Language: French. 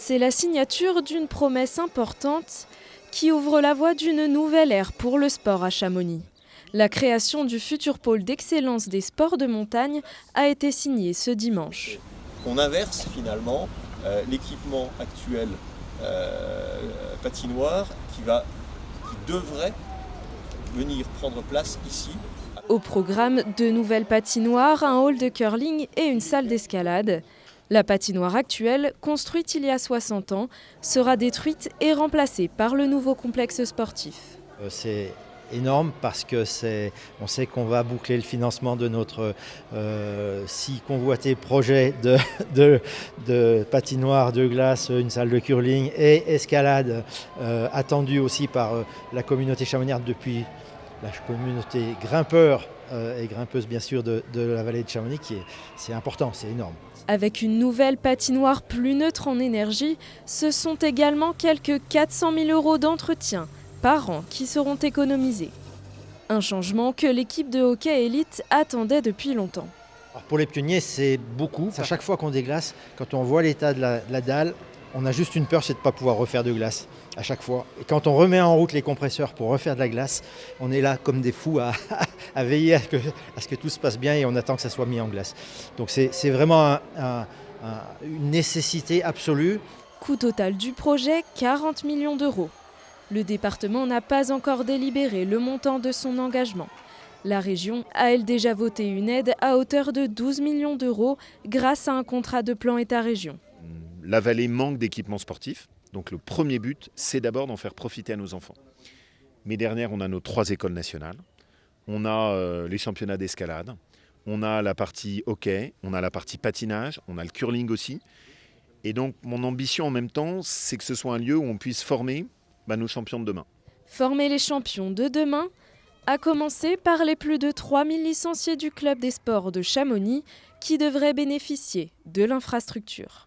C'est la signature d'une promesse importante qui ouvre la voie d'une nouvelle ère pour le sport à Chamonix. La création du futur pôle d'excellence des sports de montagne a été signée ce dimanche. On inverse finalement l'équipement actuel patinoire qui devrait venir prendre place ici. Au programme, de nouvelles patinoires, un hall de curling et une salle d'escalade. La patinoire actuelle, construite il y a 60 ans, sera détruite et remplacée par le nouveau complexe sportif. C'est énorme parce que on sait qu'on va boucler le financement de notre si convoité projet de patinoire de glace, une salle de curling et escalade attendue aussi par la communauté chamoniarde depuis la communauté grimpeur et grimpeuse bien sûr de la vallée de Chamonix. C'est important, c'est énorme. Avec une nouvelle patinoire plus neutre en énergie, ce sont également quelques 400 000 € d'entretien par an qui seront économisés. Un changement que l'équipe de hockey élite attendait depuis longtemps. Alors pour les pionniers, c'est beaucoup. À chaque fois qu'on déglace, quand on voit l'état de la dalle, on a juste une peur, c'est de ne pas pouvoir refaire de glace à chaque fois. Et quand on remet en route les compresseurs pour refaire de la glace, on est là comme des fous à veiller à ce que tout se passe bien et on attend que ça soit mis en glace. Donc c'est vraiment une nécessité absolue. Coût total du projet, 40 millions d'euros. Le département n'a pas encore délibéré le montant de son engagement. La région a, elle, déjà voté une aide à hauteur de 12 millions d'euros grâce à un contrat de plan État-région. La vallée manque d'équipements sportifs, donc le premier but, c'est d'abord d'en faire profiter à nos enfants. Mais derrière, on a nos 3 écoles nationales, on a les championnats d'escalade, on a la partie hockey, on a la partie patinage, on a le curling aussi. Et donc, mon ambition en même temps, c'est que ce soit un lieu où on puisse former nos champions de demain. Former les champions de demain, à commencer par les plus de 3000 licenciés du club des sports de Chamonix qui devraient bénéficier de l'infrastructure.